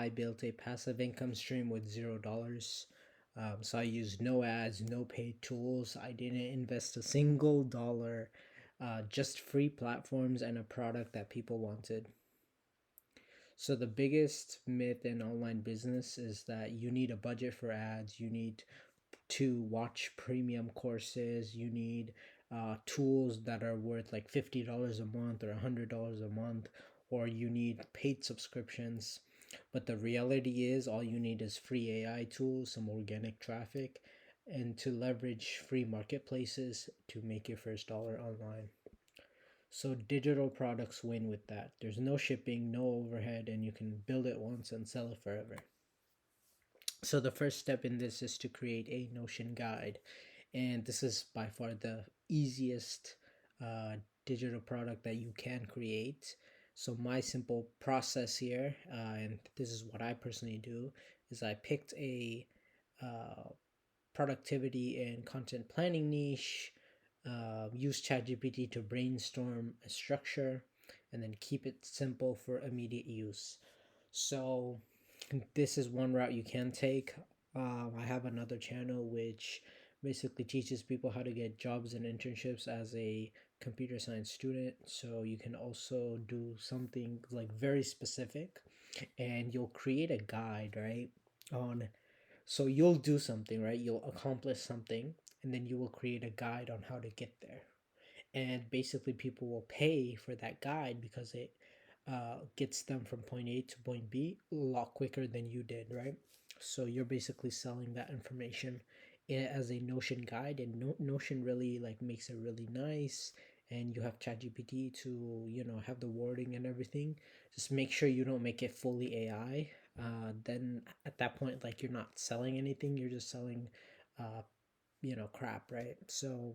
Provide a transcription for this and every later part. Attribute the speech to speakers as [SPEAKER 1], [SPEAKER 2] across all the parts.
[SPEAKER 1] I built a passive income stream with $0. So I used no ads, no paid tools. I didn't invest a single dollar, just free platforms and a product that people wanted. So the biggest myth in online business is that you need a budget for ads, you need to watch premium courses, you need tools that are worth like $50 a month or $100 a month, or you need paid subscriptions. But the reality is, all you need is free AI tools, some organic traffic, and to leverage free marketplaces to make your first dollar online. So digital products win with that. There's no shipping, no overhead, and you can build it once and sell it forever. So the first step in this is to create a Notion guide, and this is by far the easiest uh, digital product that you can create. So my simple process here, and this is what I personally do, is I picked a uh, productivity and content planning niche, use ChatGPT to brainstorm a structure, and then keep it simple for immediate use. So this is one route you can take. I have another channel which basically teaches people how to get jobs and internships as a computer science student. So you can also do something like very specific, and you'll create a guide, right? On So you'll do something, right? You'll accomplish something, and then you will create a guide on how to get there. And basically, people will pay for that guide because it gets them from point A to point B a lot quicker than you did, right? So you're basically selling that information as a Notion guide, and Notion really like makes it really nice. And you have ChatGPT to have the wording and everything. Just make sure you don't make it fully AI. Then at that point, like you're not selling anything, you're just selling, uh, crap, right? So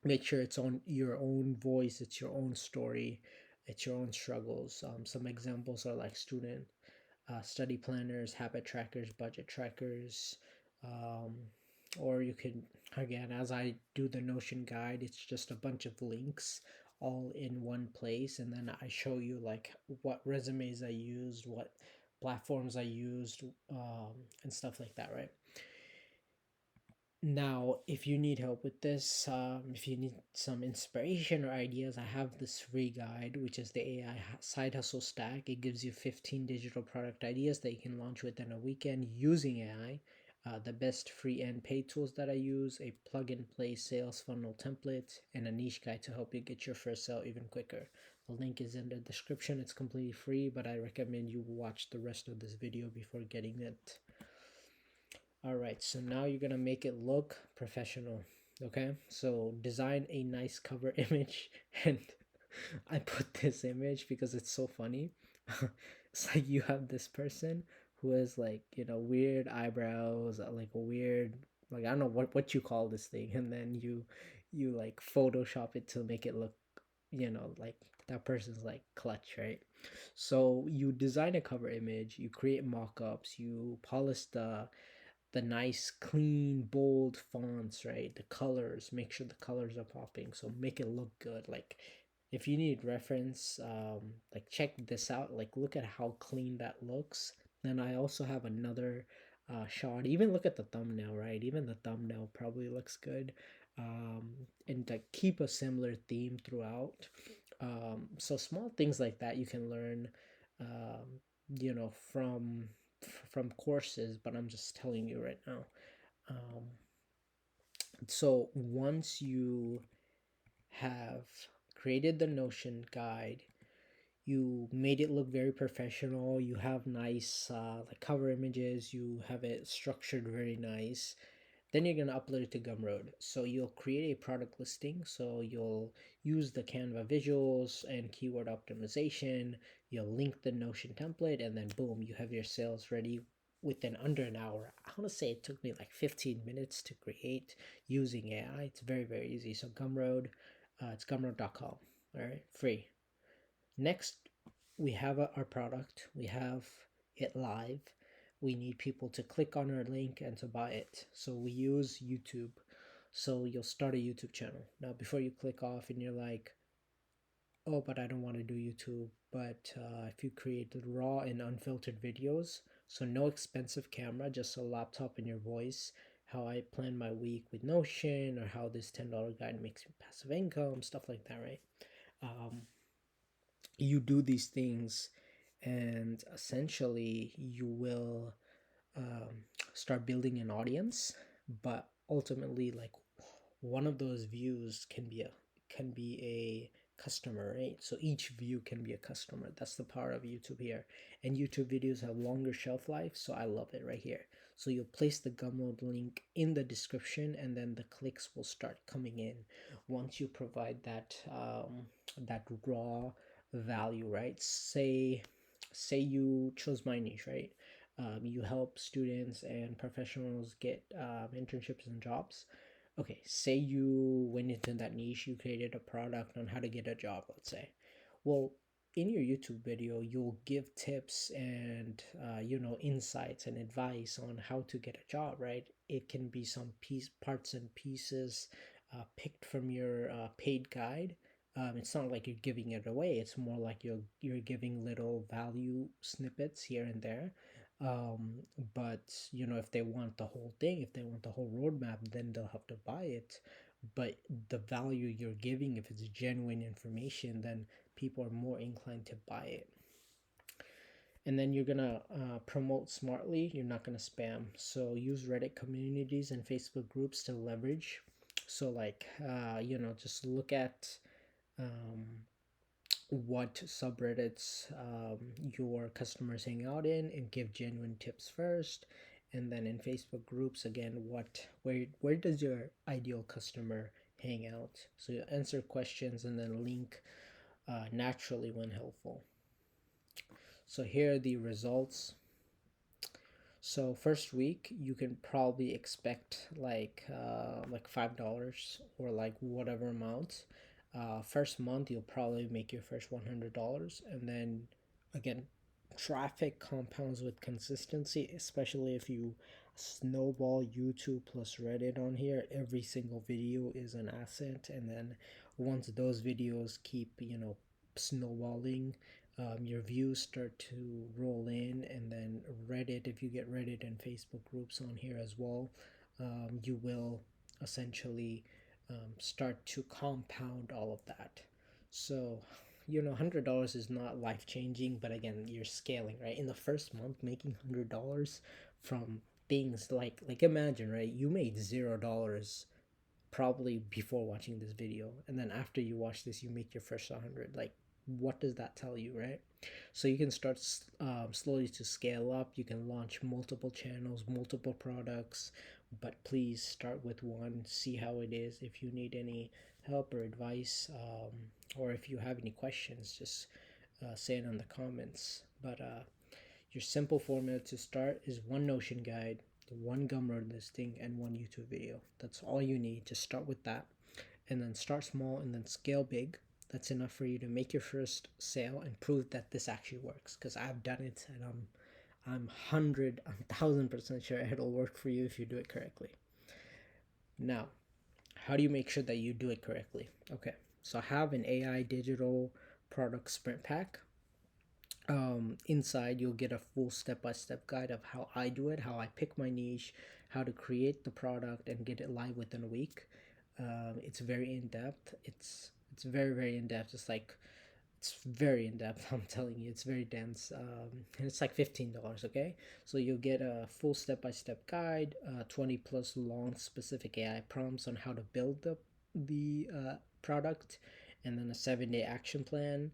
[SPEAKER 1] make sure it's on your own voice, it's your own story, it's your own struggles. Some examples are like student study planners, habit trackers, budget trackers, um, or you can, again, as I do the Notion guide, it's just a bunch of links all in one place, and then I show you like what resumes I used, what platforms I used, and stuff like that, right? Now, if you need help with this, if you need some inspiration or ideas, I have this free guide, which is the AI Side Hustle Stack. It gives you 15 digital product ideas that you can launch within a weekend using AI. The best free and paid tools that I use, a plug and play sales funnel template, and a niche guide to help you get your first sale even quicker. The link is in the description. It's completely free, but I recommend you watch the rest of this video before getting it. All right, so now you're gonna make it look professional. Okay, so design a nice cover image, and I put this image because it's so funny. It's like you have this person who has like weird eyebrows, like a weird, like I don't know what you call this thing, and then you like Photoshop it to make it look like that person's like clutch, right? So you design a cover image, you create mock-ups, you polish the nice, clean, bold fonts, right? The colors, make sure the colors are popping. So make it look good. Like if you need reference, like check this out. Like look at how clean that looks. Then I also have another shot. Even look at the thumbnail, right? Even the thumbnail probably looks good. And to keep a similar theme throughout. So small things like that you can learn, you know, from courses, but I'm just telling you right now. Um, so once you have created the Notion guide, you made it look very professional. You have nice like cover images. You have it structured very nice. Then you're gonna upload it to Gumroad. So you'll create a product listing. So you'll use the Canva visuals and keyword optimization. You'll link the Notion template, and then boom, you have your sales ready within under an hour. I want to say it took me like 15 minutes to create using AI. It's very, very easy. So Gumroad, it's gumroad.com. All right, free. Next, we have our product. We have it live. We need people to click on our link and to buy it. So we use YouTube. So you'll start a YouTube channel. Now, before you click off and you're like, oh, but I don't want to do YouTube. But if you create raw and unfiltered videos, so no expensive camera, just a laptop and your voice, how I plan my week with Notion, or how this $10 guide makes me passive income, stuff like that, right? Um, you do these things, and essentially you will start building an audience. But ultimately, like, one of those views can be a customer, right? So each view can be a customer. That's the power of YouTube here. And YouTube videos have longer shelf life, so I love it right here. So you'll place the Gumroad link in the description, and then the clicks will start coming in once you provide that raw value, right? Say you chose my niche, right? You help students and professionals get internships and jobs. Okay, say you went into that niche, you created a product on how to get a job, let's say. Well, in your YouTube video, you'll give tips and insights and advice on how to get a job, right? It can be some parts and pieces picked from your paid guide. It's not like you're giving it away. It's more like you're giving little value snippets here and there. um, but if they want the whole thing, if they want the whole roadmap, then they'll have to buy it. But the value you're giving, if it's genuine information, then people are more inclined to buy it. And then you're gonna promote smartly. You're not gonna spam. So use Reddit communities and Facebook groups to leverage. So like just look at um, what subreddits your customers hang out in, and give genuine tips first. And then in Facebook groups, again, where does your ideal customer hang out? So you answer questions and then link naturally when helpful. So here are the results. So first week you can probably expect like $5 or like whatever amount. First month you'll probably make your first $100, and then again, traffic compounds with consistency, especially if you snowball YouTube plus Reddit on here. Every single video is an asset, and then once those videos keep snowballing, your views start to roll in. And then Reddit, if you get Reddit and Facebook groups on here as well, you will essentially start to compound all of that. So $100 is not life changing, but again, you're scaling, right? In the first month, making $100 from things like imagine, right? You made $0 probably before watching this video, and then after you watch this, you make your first 100. Like, what does that tell you, right? So you can start slowly to scale up. You can launch multiple channels, multiple products, but please start with one, see how it is. If you need any help or advice, or if you have any questions, just say it in the comments. But your simple formula to start is one Notion guide, one Gumroad listing, and one YouTube video. That's all you need. Just start with that, and then start small and then scale big. That's enough for you to make your first sale and prove that this actually works. Because I've done it, and I'm 1,000% sure it'll work for you if you do it correctly. Now, how do you make sure that you do it correctly? Okay, so I have an AI digital product sprint pack. Inside you'll get a full step-by-step guide of how I do it, how I pick my niche, how to create the product and get it live within a week. It's very in-depth. It's very, very in-depth. It's very in-depth. I'm telling you, it's very dense. And it's like $15. Okay, so you'll get a full step-by-step guide, 20 plus long specific AI prompts on how to build the product, and then a 7-day action plan,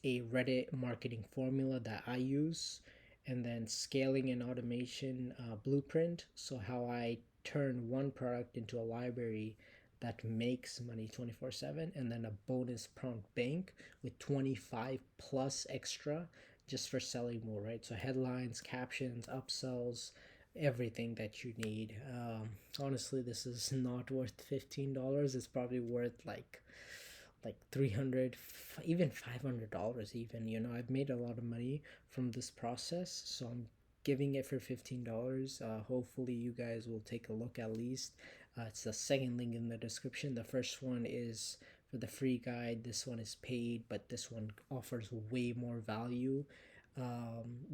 [SPEAKER 1] a Reddit marketing formula that I use, and then scaling and automation blueprint. So how I turn one product into a library that makes money 24/7, and then a bonus prompt bank with 25 plus extra just for selling more, right? So headlines, captions, upsells, everything that you need. Honestly, this is not worth $15. It's probably worth like 300, even $500. Even, I've made a lot of money from this process, so I'm giving it for $15. Hopefully you guys will take a look at least. It's the second link in the description. The first one is for for the free guide. This one is paid, but this one offers way more value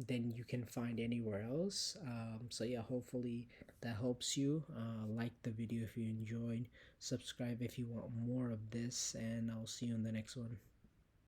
[SPEAKER 1] than you can find anywhere else. So yeah, hopefully that helps you. Like the video if you enjoyed, subscribe if you want more of this, and I'll see you in the next one.